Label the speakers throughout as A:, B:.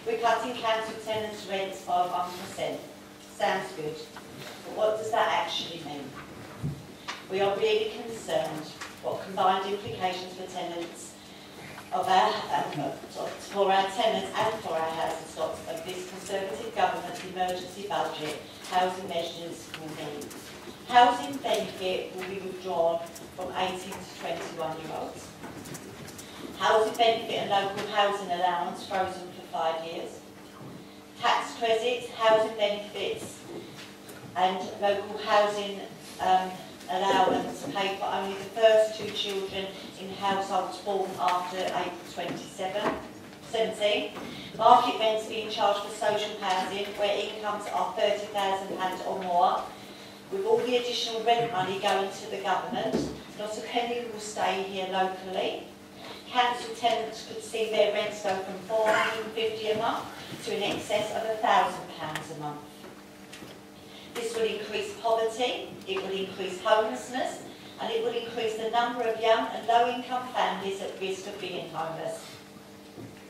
A: We're cutting council tenants' rents by 1%. Sounds good. But what does that actually mean? We are really concerned what combined implications for tenants of our, for our tenants and for our housing stocks of this Conservative government's emergency budget housing measures will mean. Housing benefit will be withdrawn from 18 to 21-year-olds. Housing benefit and local housing allowance frozen for 5 years. Tax credits, housing benefits and local housing allowance paid for only the first 2 children in households born after April 2017. Market rents being charged for social housing where incomes are £30,000 or more. With all the additional rent money going to the government, not a penny will stay here locally. Council tenants could see their rents go from £450 a month to in excess of £1,000 a month. This will increase poverty, it will increase homelessness, and it will increase the number of young and low-income families at risk of being homeless.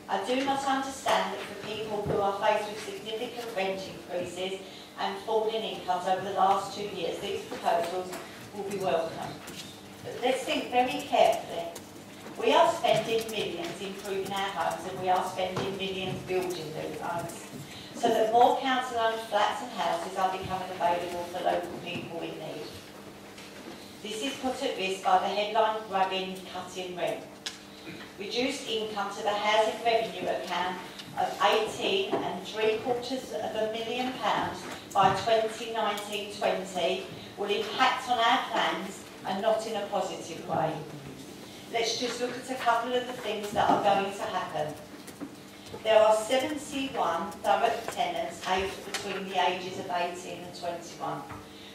A: I do not understand that for people who are faced with significant rent increases and falling incomes over the last 2 years, these proposals will be welcome. But let's think very carefully. We are spending millions improving our homes and we are spending millions building new homes, so that more council-owned flats and houses are becoming available for local people in need. This is put at risk by the headline-grabbing cut in rent. Reduced income to the housing revenue account of £18.75 million by 2019-20 will impact on our plans and not in a positive way. Let's just look at a couple of the things that are going to happen. There are 71 Thurrock tenants aged between the ages of 18 and 21.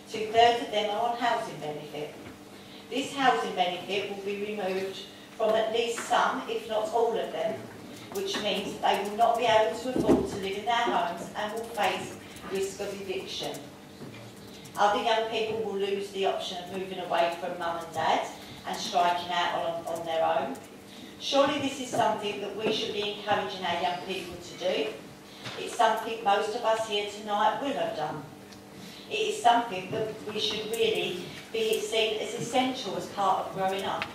A: 2/3 of them are on housing benefit. This housing benefit will be removed from at least some, if not all of them, which means they will not be able to afford to live in their homes and will face risk of eviction. Other young people will lose the option of moving away from mum and dad and striking out on their own. Surely this is something that we should be encouraging our young people to do. It's something most of us here tonight will have done. It is something that we should really be seen as essential as part of growing up.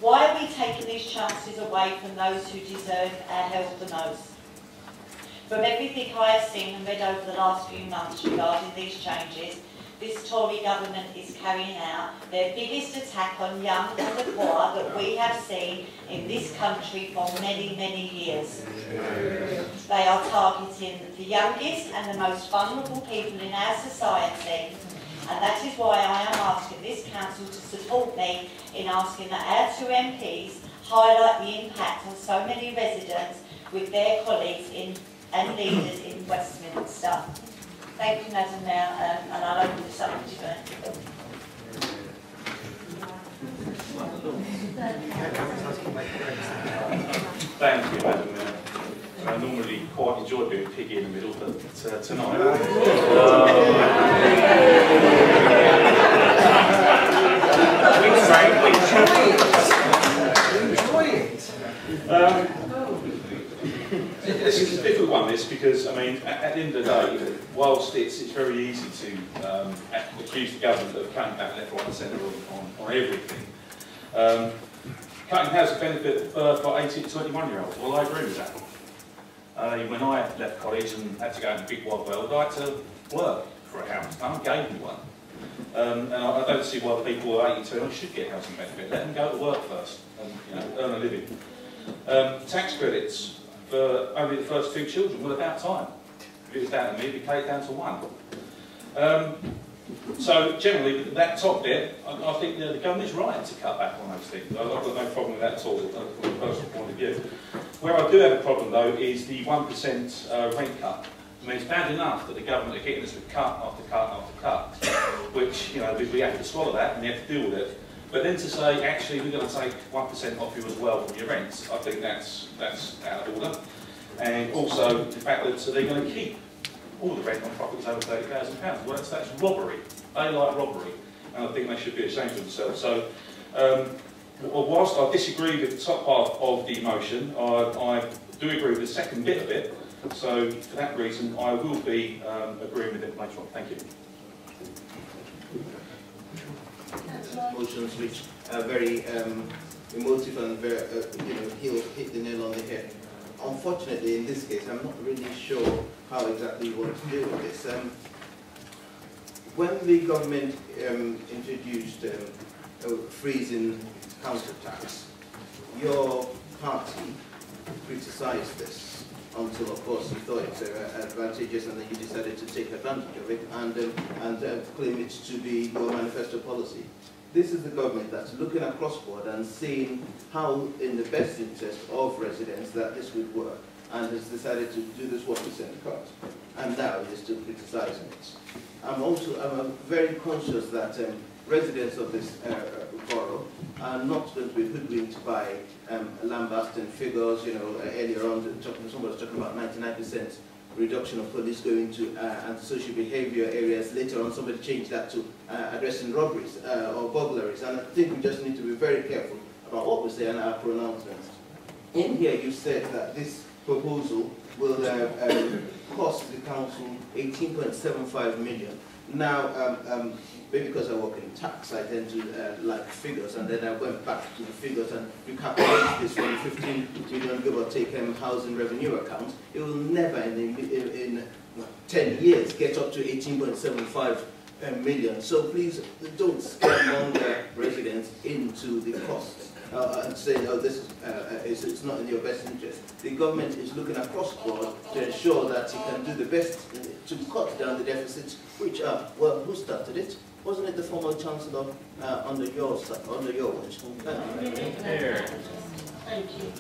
A: Why are we taking these chances away from those who deserve our help the most? From everything I have seen and read over the last few months regarding these changes, this Tory government is carrying out their biggest attack on young and the poor that we have seen in this country for many, many years. They are targeting the youngest and the most vulnerable people in our society, and that is why I am asking this council to support me in asking that our 2 MPs highlight the impact on so many residents with their colleagues and leaders in Westminster. Thank you, Madam Mayor, and I'll open this up to debate.
B: Thank you, Madam Mayor. I normally quite enjoy being piggy in the middle, but tonight... This is a difficult one, this, because, I mean, at the end of the day, whilst it's very easy to accuse the government of cutting back left, right and centre on everything, cutting housing benefit for 18 to 21-year-olds, well, I agree with that. When I left college and had to go into the big wide world, I had to work for a house. No one gave me one. And I don't see why the people who are 82 should get housing benefit. Let them go to work first and earn a living. Tax credits for only the first 2 children, well, about time. If it was down to me, we'd take it down to 1. So generally, with that top bit, I think the government's right to cut back on those things. I've got no problem with that at all, from a personal point of view. Where I do have a problem, though, is the 1% rent cut. I mean, it's bad enough that the government are getting us with cut after cut after cut, which, you know, we have to swallow that and we have to deal with it. But then to say, actually, we're going to take 1% off you as well from your rents, I think that's out of order. And also the fact that they're going to keep all the rent on properties over £30,000. Well, that's robbery, daylight robbery, and I think they should be ashamed of themselves. So, whilst I disagree with the top part of the motion, I do agree with the second bit of it. So for that reason, I will be agreeing with it later on. Thank you.
C: Motions which are very emotive and very, he'll hit the nail on the head. Unfortunately, in this case, I'm not really sure how exactly you want to deal with this. When the government introduced freezing council tax, your party criticised this until, of course, you thought it was advantageous, and then you decided to take advantage of it and claim it to be your manifesto policy. This is the government that's looking across board and seeing how, in the best interest of residents, that this would work, and has decided to do this 1% cut. And now you're still criticising it. I'm very conscious that residents of this borough are not going to be hoodwinked by lambasting figures. Earlier on, somebody was talking about 99% reduction of police going to antisocial behaviour areas. Later on, somebody changed that to addressing robberies or burglaries. And I think we just need to be very careful about what we say in our pronouncements. In here, you said that this proposal will cost the council 18.75 million. Now, maybe because I work in tax, I tend to like figures, and then I went back to the figures and recalculated this from 15 million, give or take, housing revenue account. It will never in 10 years get up to 18.75 million. So please don't scaremonger residents into the costs and say, oh, this is it's not in your best interest. The government is looking across board to ensure that it can do the best to cut down the deficits, which are, well, who started it? Wasn't it the former Chancellor under your watch? Thank you.
D: Thank you.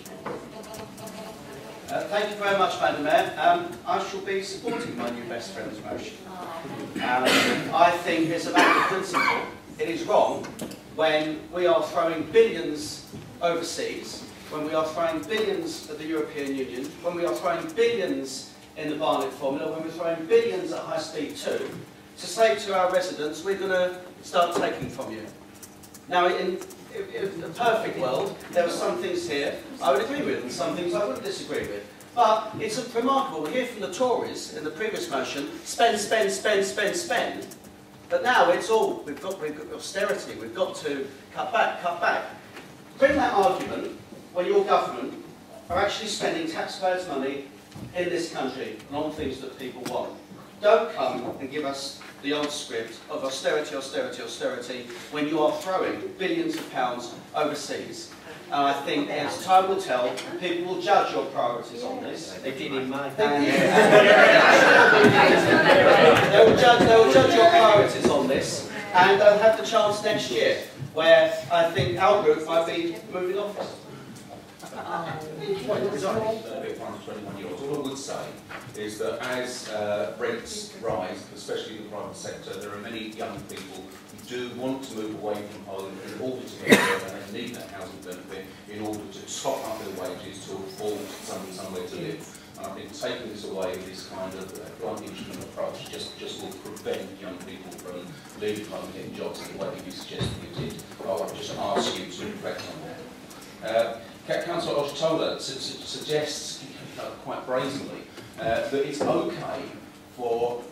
D: Thank you very much, Madam Mayor. I shall be supporting my new best friend's motion. I think it's about the principle. It is wrong when we are throwing billions overseas, when we are throwing billions at the European Union, when we are throwing billions in the Barnett formula, when we're throwing billions at High Speed 2, to say to our residents, we're going to start taking from you. Now, in a perfect world, there are some things here I would agree with and some things I wouldn't disagree with. But it's remarkable, we hear from the Tories in the previous motion, spend, spend, spend, spend, spend. But now it's all, we've got austerity, we've got to cut back, cut back. Bring that argument when your government are actually spending taxpayers' money in this country and on things that people want. Don't come and give us the old script of austerity, austerity, austerity when you are throwing billions of pounds overseas. And I think, as time will tell, people will judge your priorities on this. They did in my They will judge your priorities on this, and they'll have the chance next year, where I think our group might be moving office.
E: What I would say is that as rents rise, especially in the private sector, there are many young people who do want to move away from home in order to get there, and they need that housing benefit in order to top up their wages to afford somewhere to live. And I think taking this away, this kind of blunt instrument approach, just will prevent young people from leaving home and getting jobs in the way that you suggested you did. I would just ask you to reflect on that. Councillor Oshtola suggests, quite brazenly, that it's okay for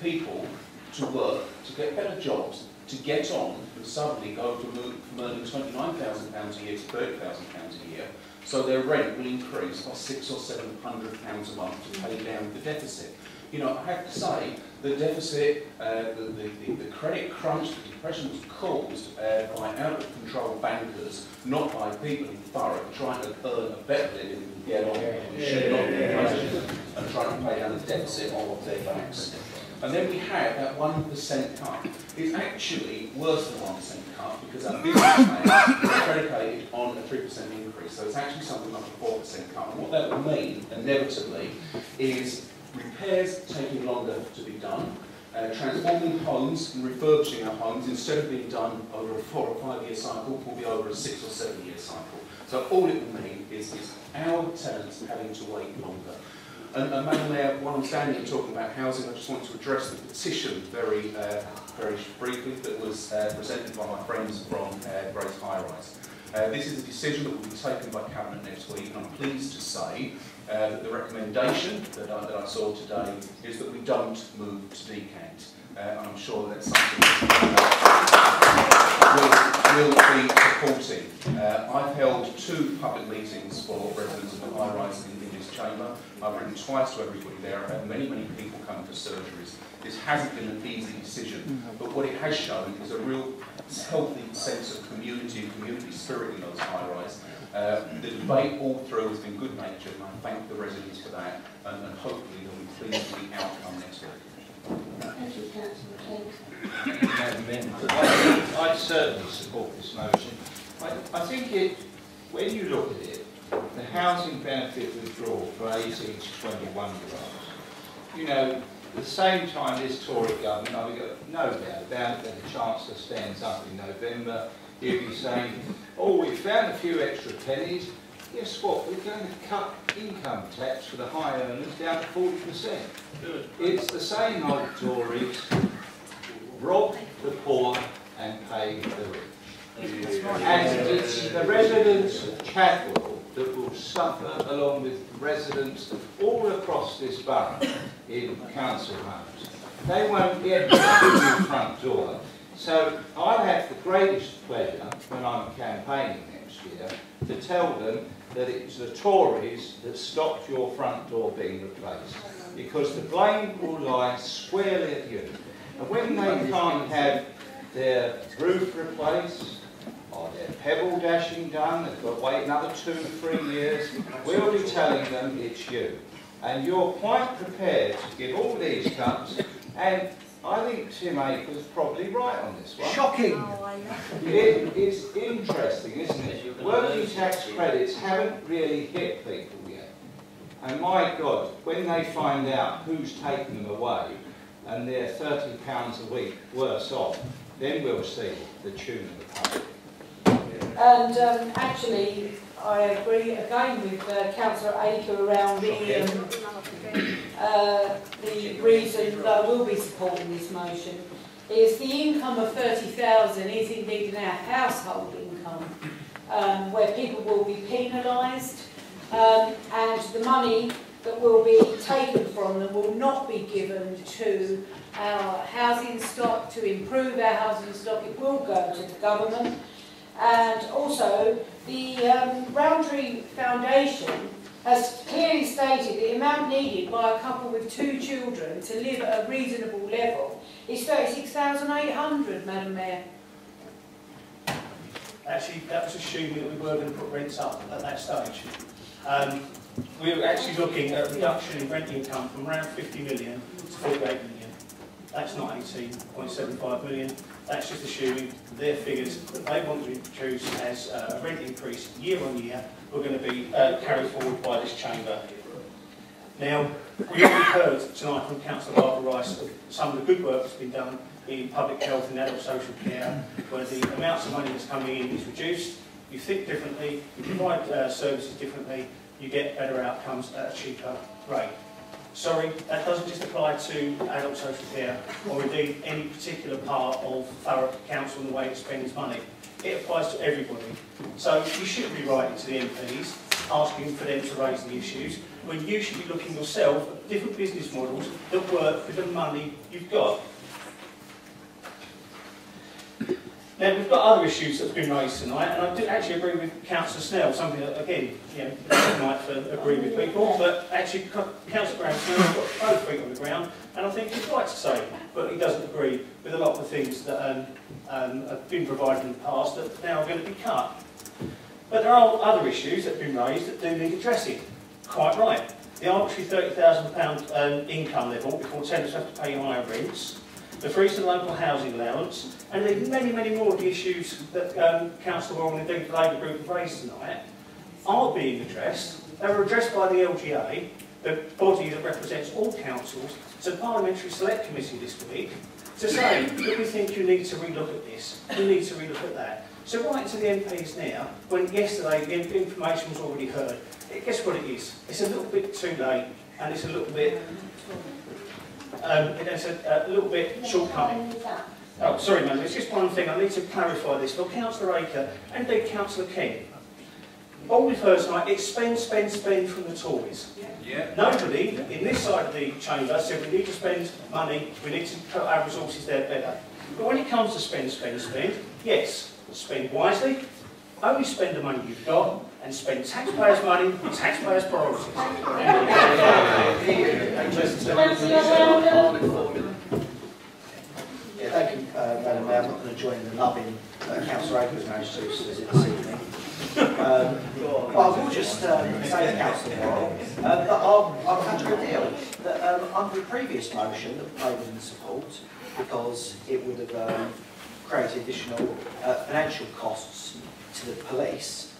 E: people to work, to get better jobs, to get on and suddenly go from earning £29,000 a year to £30,000 a year, so their rent will increase by £600 or £700 a month to pay down the deficit. You know, I have to say, the deficit, the credit crunch, the depression was caused by out-of-control bankers, not by people in Thurrock trying to earn a better living and get on and should not be punished and trying to pay down the deficit of their banks. And then we had that 1% cut. It's actually worse than 1% cut because our business plan is predicated on a 3% increase. So it's actually something like a 4% cut. And what that will mean, inevitably, is repairs taking longer to be done, transforming homes and refurbishing our homes, instead of being done over a 4 or 5 year cycle, will be over a 6 or 7 year cycle. So all it will mean is our tenants having to wait longer. And Madam Mayor, while I'm standing and talking about housing, I just want to address the petition very briefly that was presented by my friends from Grace High Rise. This is a decision that will be taken by Cabinet next week, and I'm pleased to say The recommendation that I saw today is that we don't move to decant. I'm sure that's something that we'll be supporting. I've held 2 public meetings for residents of the high-rise in this chamber. I've written twice to everybody there. I've had many people come for surgeries. This hasn't been an easy decision, but what it has shown is a real healthy sense of community and community spirit in those high-rise. The debate all through has been good-natured, and I thank the residents for that, and hopefully they'll be pleased with the outcome next week.
F: Thank you, Councillor King.
G: I'd certainly support this motion. I think when you look at it, the housing benefit withdrawal for 18 to 21-year-olds, you know, at the same time this Tory government, I've got no doubt about it, when the Chancellor stands up in November, he'll be saying, oh, we found a few extra pennies. Guess what? We're going to cut income tax for the high earners down to 40%. It's the same old Tories, rob the poor and pay the rich. And it's the residents of Chadwell that will suffer, along with residents all across this borough in council homes. They won't get to the new front door. So I have the greatest pleasure, when I'm campaigning next year, to tell them that it was the Tories that stopped your front door being replaced, because the blame will lie squarely at you. And when they can't have their roof replaced or their pebble dashing done, they've got to wait another 2 or 3 years, we'll be telling them it's you. And you're quite prepared to give all these cuts, and I think Tim Akers is probably right on this one.
D: Shocking!
G: It is interesting, isn't it? Working tax credits haven't really hit people yet. And my God, when they find out who's taken them away and they're £30 a week worse off, then we'll see the tune of the public.
F: And actually, I agree again with Councillor Aker around the reason that I will be supporting this motion is the income of 30,000 is indeed an household income where people will be penalised and the money that will be taken from them will not be given to our housing stock to improve our housing stock. It will go to the government. And also, the Roundtree Foundation has clearly stated the amount needed by a couple with 2 children to live at a reasonable level is 36,800, Madam Mayor.
H: Actually, that was assuming that we were going to put rents up at that stage. We were actually looking at a reduction in rent income from around 50 million to 48 million. That's not 18.75 million. That's just assuming their figures that they want to introduce as a rent increase year on year were going to be carried forward by this chamber. Now, we already heard tonight from Councillor Barbara Rice of some of the good work that's been done in public health and adult social care, where the amounts of money that's coming in is reduced. You think differently, you provide services differently, you get better outcomes at a cheaper rate. Sorry, that doesn't just apply to adult social care or indeed any particular part of Thurrock Council and the way it spends money. It applies to everybody. So you shouldn't be writing to the MPs asking for them to raise the issues when you should be looking yourself at different business models that work with the money you've got. Now, we've got other issues that have been raised tonight, and I do actually agree with Councillor Snell, something that, again, you know, might agree with people, but actually Councillor Graham Snell's got both feet on the ground, and I think he's right to say, but he doesn't agree with a lot of the things that have been provided in the past that now are going to be cut. But there are other issues that have been raised that do need addressing. Quite right. The arbitrary £30,000 income level before tenants have to pay higher rents, the freeze and local housing allowance, and there's many, many more of the issues that Councillor Warren and indeed the Labour Group have raised tonight are being addressed. They were addressed by the LGA, the body that represents all councils, to the Parliamentary Select Committee this week, to say that we think you need to relook at this, you need to relook at that. So write to the MPs now, when yesterday the information was already heard. Guess what it is? It's a little bit too late, and it's a little bit... it's a little bit shortcoming. Oh, sorry, Madam, it's just one thing. I need to clarify this for Councillor Aker and indeed Councillor King. all we've heard tonight is spend, spend, spend from the Tories.
G: Yeah.
H: Nobody in this side of the chamber said we need to spend money, we need to put our resources there better. But when it comes to spend, spend, spend, yes, spend wisely, only spend the money you've got, and spend taxpayers' money on taxpayers' priorities.
I: Yeah, thank you, Madam Mayor. I'm not going to join in the loving Councillor Akers managed to visit this evening. I will just say to Councillor Morrell that I've had to reveal that under the previous motion that Labour didn't support, because it would have created additional financial costs to the police,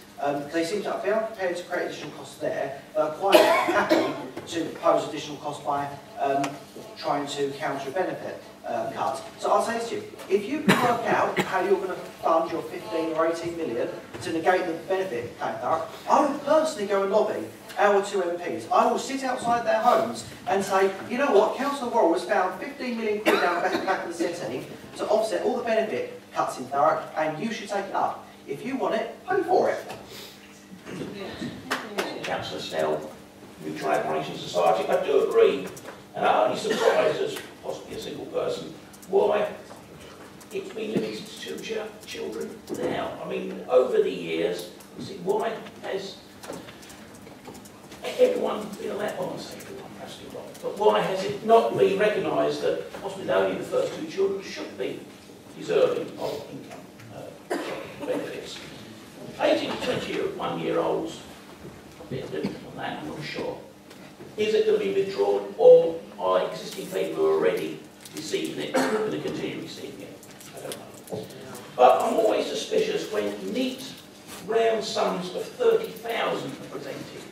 I: they seem to be unprepared to create additional costs there, but are quite happy to propose additional costs by trying to counter a benefit cut. So I'll say to you, if you can work out how you're going to fund your 15 or 18 million to negate the benefit claim, I will personally go and lobby our two MPs. I will sit outside their homes and say, you know what, Councillor Worrell has found 15 million quid down the back of the city to offset all the benefit cuts in Thurrock, and you should take it up. If you want it, pay for it.
J: Councillor Snell, Mutual Admiration Society, I do agree, and I'm only surprised as possibly a single person why it's been limited to 2 children now. I mean, over the years, you see, why has everyone been allowed, well, I say everyone, perhaps too wrong, but why has it not been recognised that possibly only the first 2 children should be deserving of income benefits? 18 to 21-year-olds, a bit different on that, I'm not sure. Is it going to be withdrawn, or are existing people who are already receiving it going to continue receiving it? I don't know. But I'm always suspicious when neat, round sums of 30,000 are presented.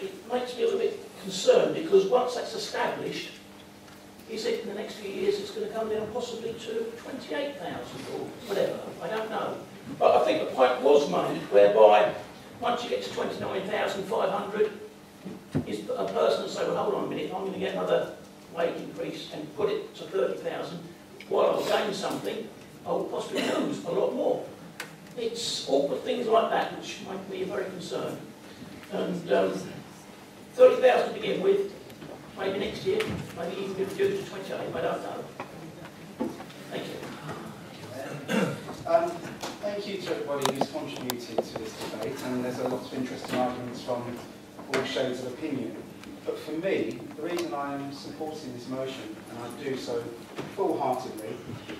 J: It makes me a little bit concerned, because once that's established, is it in the next few years it's going to come down possibly to 28,000 or whatever? I don't know. But I think the point was made whereby once you get to 29,500, is a person to say, well, hold on a minute, I'm going to get another wage increase and put it to 30,000, while I'll gain something, I will possibly lose a lot more. It's awkward things like that which make me very concerned. And 30,000 to begin with, maybe next year, maybe even reduced to 28, I don't know. Thank you.
K: Thank you to everybody who's contributed to this debate, and there's a lot of interesting arguments from all shades of opinion. But for me, the reason I am supporting this motion, and I do so full-heartedly,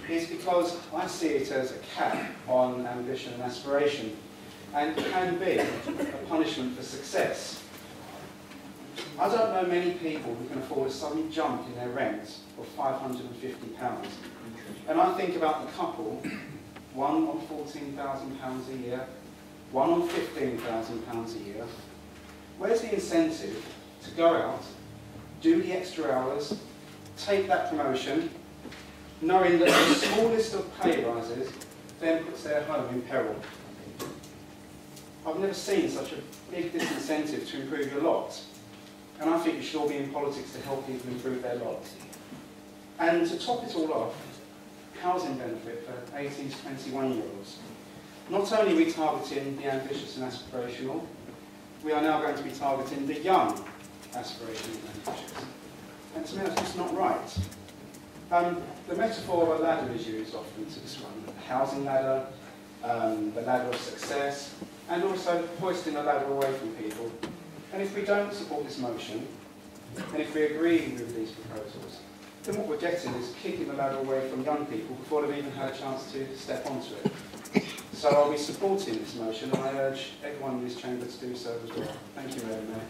K: is because I see it as a cap on ambition and aspiration, and can be a punishment for success. I don't know many people who can afford a sudden jump in their rent of £550. And I think about the couple, one on £14,000 a year, one on £15,000 a year. Where's the incentive to go out, do the extra hours, take that promotion, knowing that the smallest of pay rises then puts their home in peril? I've never seen such a big disincentive to improve your lot. And I think we should all be in politics to help people improve their lot. And to top it all off, housing benefit for 18 to 21-year-olds. Not only are we targeting the ambitious and aspirational, we are now going to be targeting the young, aspirational and ambitious. And to me, that's just not right. The metaphor of a ladder is used often to describe the housing ladder, the ladder of success, and also hoisting a ladder away from people. And if we don't support this motion, and if we agree with these proposals, then what we're getting is kicking the ladder away from young people before they've even had a chance to step onto it. So I'll be supporting this motion, and I urge everyone in this chamber to do so as well. Thank you, Madam Mayor.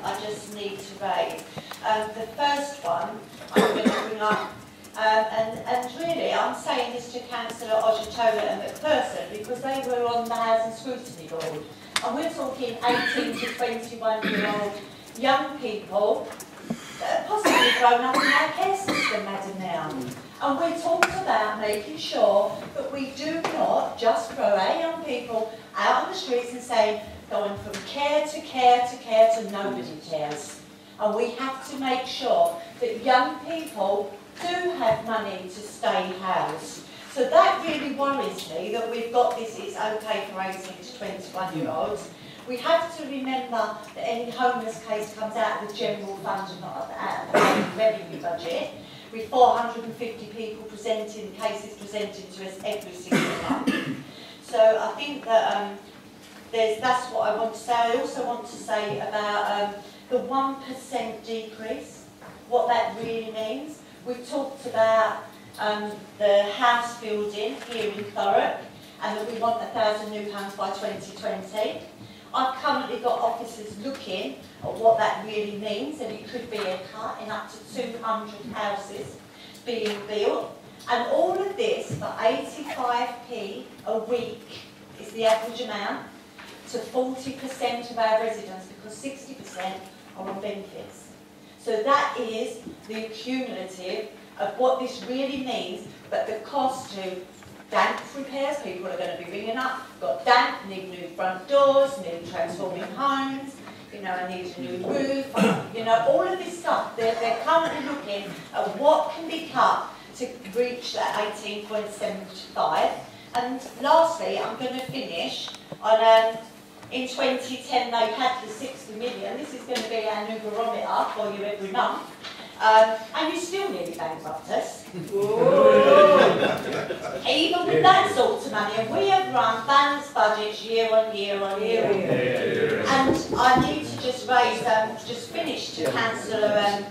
A: I just need to raise. The first one I'm going to bring up, and really I'm saying this to Councillor Ojatola and McPherson because they were on the Housing Scrutiny Board. And we're talking 18 to 21-year-old young people that have possibly grown up in our care system, Madam Mayor. And we're talking about making sure that we do not just throw our young people out on the streets and say, going from care to care to care to nobody cares. And we have to make sure that young people do have money to stay housed. So that really worries me, that we've got this, it's okay for 18 to 21-year-olds. We have to remember that any homeless case comes out of the general fund and not out of the revenue budget, with 450 people presenting, cases presented to us every single month. So I think that that's what I want to say. I also want to say about the 1% decrease, what that really means. We've talked about the house building here in Thurrock, and that we want £1,000 new by 2020. I've currently got officers looking at what that really means, and it could be a cut in up to 200 houses being built. And all of this for 85p a week is the average amount to 40% of our residents, because 60% are on benefits. So that is the cumulative of what this really means, but the cost to damp repairs, people are going to be ringing up, got damp, need new front doors, need transforming homes, you know, I need a new roof, you know, all of this stuff. They're currently looking at what can be cut to reach that 18.75. And lastly, I'm going to finish on, in 2010 they had the 60 million, this is going to be our new barometer for you every month. And you still nearly bankrupt us. Even with that sort of money, and we have run balanced budgets year on year on year. And I need to just raise, just finish to Councillor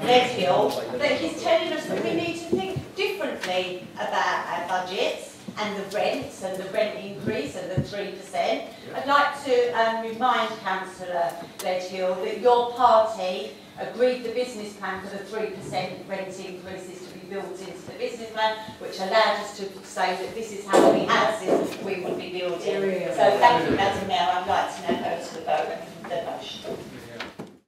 A: Ledhill, that he's telling us that we need to think differently about our budgets and the rents and the rent increase and the 3%. I'd like to remind Councillor Ledhill that your party agreed the business plan for the 3% rent increases to be built into the business plan, which allowed us to say that this is how many houses we would be building. So thank you, Madam